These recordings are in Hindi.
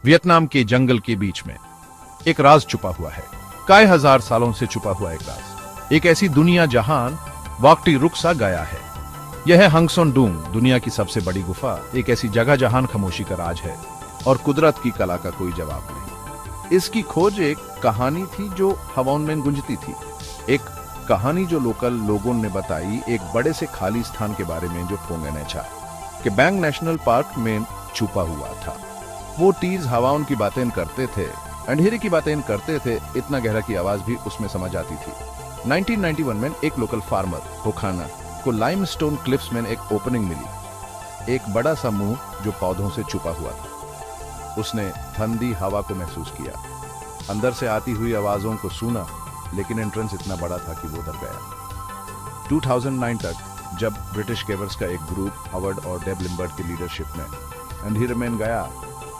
वियतनाम के जंगल के बीच में एक राज छुपा हुआ है, कई हजार सालों से छुपा हुआ एक राज, एक ऐसी दुनिया जहां वक्त रुक सा गया है। यह है हंगसोन डूंग, दुनिया की सबसे बड़ी गुफा, एक ऐसी जगह जहां खामोशी का राज है और कुदरत की कला का कोई जवाब नहीं। इसकी खोज एक कहानी थी जो हवाओं में गूंजती थी, एक कहानी जो लोकल लोगों ने बताई, एक बड़े से खाली स्थान के बारे में जो फोंगनेचा के बैंग नेशनल पार्क में छुपा हुआ था। वो टीज हवाओं की बातें करते थे, अंधेरे की बातें करते थे, इतना गहरा की आवाज भी उसमें समझ आती थी। 1991 में एक लोकल फार्मर होखाना को लाइमस्टोन क्लिफ्स में एक ओपनिंग मिली, एक बड़ा सा मुंह जो पौधों से छुपा हुआ था। उसने ठंडी हवा को महसूस किया, अंदर से आती हुई आवाजों को सुना, लेकिन एंट्रेंस इतना बड़ा था कि वो डर गया। 2009 तक जब ब्रिटिश केवर्स का एक ग्रुप हावर्ड और डेब लिम्बर्ट की लीडरशिप में अंधेरे में गया,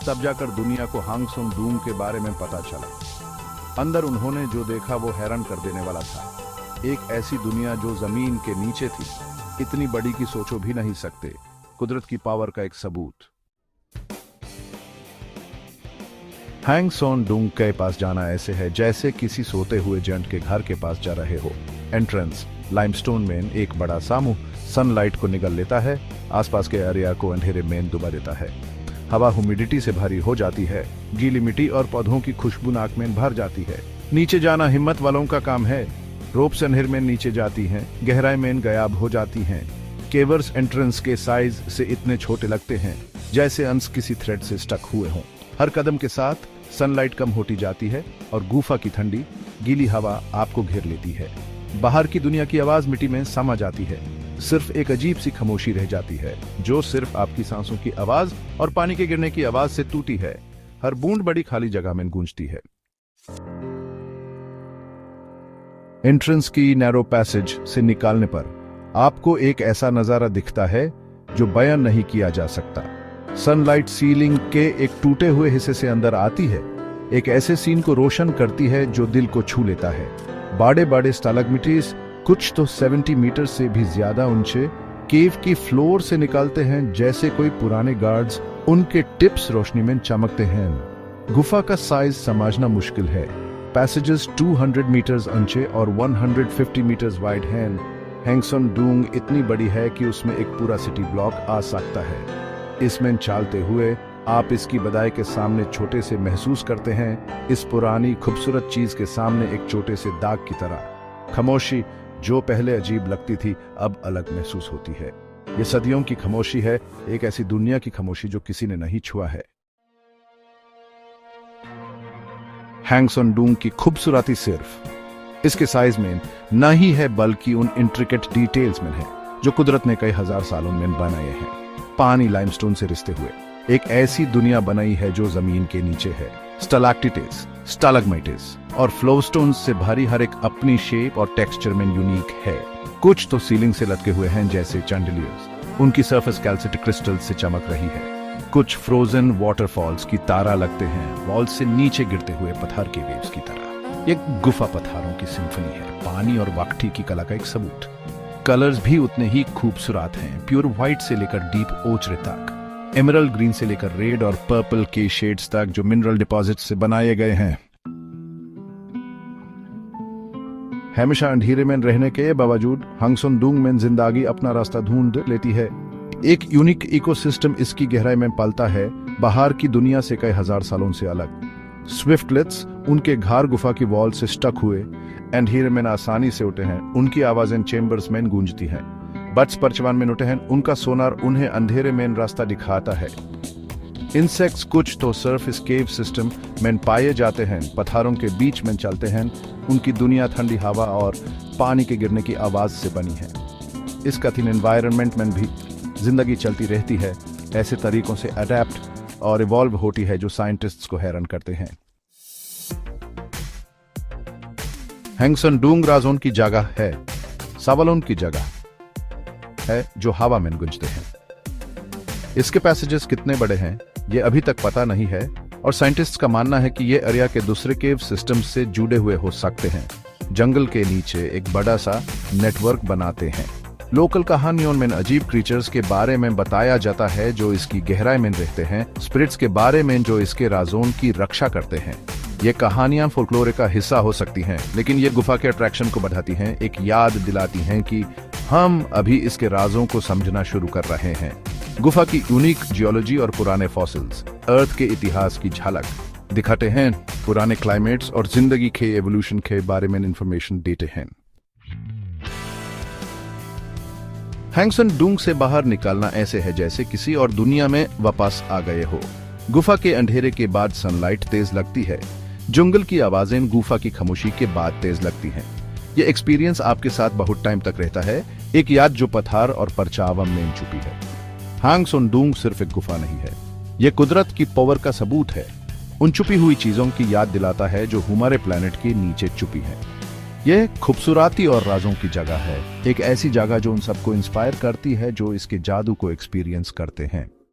तब जाकर दुनिया को हंगसोन डूंग के बारे में पता चला। अंदर उन्होंने जो देखा वो हैरान कर देने वाला था। एक ऐसी दुनिया जो जमीन के नीचे थी, इतनी बड़ी की सोचो भी नहीं सकते, कुदरत की पावर का एक सबूत। हंगसोन डूंग के पास जाना ऐसे है जैसे किसी सोते हुए जेंट के घर के पास जा रहे हो। एंट्रेंस लाइमस्टोन में एक बड़ा सामू सनलाइट को निगल लेता है, आसपास के एरिया को अंधेरे में डुबा देता है। हवा ह्यूमिडिटी से भरी हो जाती है, गीली मिट्टी और पौधों की खुशबू नाक में भर जाती है। नीचे जाना हिम्मत वालों का काम है। रोप से अंधेरे में नीचे जाती हैं, गहराई में गायब हो जाती हैं। केवर्स एंट्रेंस के साइज से इतने छोटे लगते हैं जैसे अंश किसी थ्रेड से स्टक हुए हों। हर कदम के साथ सनलाइट कम होती जाती है और गुफा की ठंडी गीली हवा आपको घेर लेती है। बाहर की दुनिया की आवाज मिट्टी में समा जाती है, सिर्फ एक अजीब सी खामोशी रह जाती है जो सिर्फ आपकी सांसों की आवाज और पानी के गिरने की आवाज से टूटी है। हर बूंद बड़ी खाली जगह में गूंजती है। एंट्रेंस की नैरो पैसेज से निकालने पर आपको एक ऐसा नजारा दिखता है जो बयान नहीं किया जा सकता। सनलाइट सीलिंग के एक टूटे हुए हिस्से से अंदर आती है, एक ऐसे सीन को रोशन करती है जो दिल को छू लेता है। बड़े बड़े स्टालैग्माइट्स, कुछ तो 70 मीटर से भी ज्यादा ऊंचे, केव की फ्लोर से निकलते हैं जैसे कोई पुराने गार्ड्स उनके टिप्स रोशनी में चमकते हैं। गुफा का साइज समझना मुश्किल है। पैसेजेस 200 मीटर्स ऊंचे और 150 मीटर्स वाइड हैं। हंगसोन डूंग इतनी बड़ी है कि उसमें एक पूरा सिटी ब्लॉक आ सकता है। इसमें चलते हुए आप इसकी बदाई के सामने छोटे से महसूस करते हैं, इस पुरानी खूबसूरत चीज के सामने एक छोटे से दाग की तरह। खामोशी जो पहले अजीब लगती थी अब अलग महसूस होती है। ये सदियों की खामोशी है, एक ऐसी दुनिया की खामोशी जो किसी ने नहीं छुआ है। हंगसोन डूंग की खूबसूरती सिर्फ इसके साइज में नहीं है, बल्कि उन इंट्रिकेट डिटेल्स में है जो कुदरत ने कई हजार सालों में बनाए हैं। पानी लाइमस्टोन से रिश्ते हुए एक ऐसी दुनिया बनाई है जो जमीन के नीचे है। स्टैलेक्टिट्स, स्टालैग्माइट्स और फ्लोस्टोन्स से भरी, हर एक अपनी शेप और टेक्सचर में यूनिक है। कुछ तो सीलिंग से लटके हुए हैं जैसे चैंडिलियर्स, उनकी सरफेस कैल्साइट क्रिस्टल से चमक रही है। कुछ फ्रोजन वाटरफॉल्स की तारा लगते हैं, वॉल से नीचे गिरते हुए पत्थर के वेव्स की तरह। एक गुफा पत्थरों की सिम्फनी है, पानी और वक्ठी की कला का एक सबूत। कलर्स भी उतने ही खूबसूरत हैं, प्योर व्हाइट से लेकर डीप ओचरे तक, एमरल्ड ग्रीन से लेकर रेड और पर्पल के शेड्स तक जो मिनरल डिपॉजिट से बनाए गए हैं। हमेशा अंधेरे में रहने के बावजूद हंगसोन डूंग में जिंदगी अपना रास्ता ढूंढ लेती है। एक यूनिक इकोसिस्टम इसकी गहराई में पलता है, बाहर की दुनिया से कई हजार सालों से अलग। स्विफ्टलेट्स उनके घर गुफा की वॉल से स्टक हुए अंधेरे में आसानी से उठे हैं, उनकी आवाजें चेंबर्स में गूंजती हैं। बर्ड्स परचवान में उठे हैं, उनका सोनार उन्हें अंधेरे में रास्ता दिखाता है। इंसेक्ट्स कुछ तो सरफेस केव सिस्टम में पाए जाते हैं, पत्थरों के बीच में चलते हैं, उनकी दुनिया ठंडी हवा और पानी के गिरने की आवाज से बनी है। इस कठिन एनवायरनमेंट में भी जिंदगी चलती रहती है, ऐसे तरीकों से अडेप्ट और इवॉल्व होती है जो साइंटिस्ट्स को हैरान करते हैं। हंगसोन डूंग राजों की जगह है, सवालों की जगह है जो हवा में गूंजते हैं। इसके पैसेजेस कितने बड़े हैं ये अभी तक पता नहीं है, और साइंटिस्ट्स का मानना है कि ये एरिया के दूसरे केव सिस्टम से जुड़े हुए हो सकते हैं। जंगल के नीचे एक बड़ा सा नेटवर्क बनाते हैं। लोकल कहानियों में अजीब क्रीचर्स के बारे में बताया जाता है जो इसकी गहराई में रहते हैं, स्पिरिट्स के बारे में जो इसके राजों की रक्षा करते हैं। ये कहानियां फोल्क्लोरे का हिस्सा हो सकती हैं, लेकिन ये गुफा के अट्रैक्शन को बढ़ाती हैं, एक याद दिलाती हैं कि हम अभी इसके राजों को समझना शुरू कर रहे हैं। गुफा की यूनिक जियोलॉजी और पुराने फॉसिल्स अर्थ के इतिहास की झलक दिखाते हैं, पुराने क्लाइमेट्स और जिंदगी के एवोल्यूशन के बारे में इंफॉर्मेशन देते हैं। हैंगसन डूंग से बाहर निकलना ऐसे है जैसे किसी और दुनिया में वापस आ गए हो। गुफा के अंधेरे के बाद सनलाइट तेज लगती है, जंगल की आवाजें गुफा की खामोशी के बाद तेज लगती हैं। ये एक्सपीरियंस आपके साथ बहुत टाइम तक रहता है, एक याद जो पत्थर और परछावा में छुपी है। हैंगसन डूंग सिर्फ एक गुफा नहीं है, ये कुदरत की पावर का सबूत है, उन छुपी हुई चीजों की याद दिलाता है जो हमारे प्लेनेट के नीचे छुपी है। यह खूबसूरती और राजों की जगह है, एक ऐसी जगह जो उन सबको इंस्पायर करती है जो इसके जादू को एक्सपीरियंस करते हैं।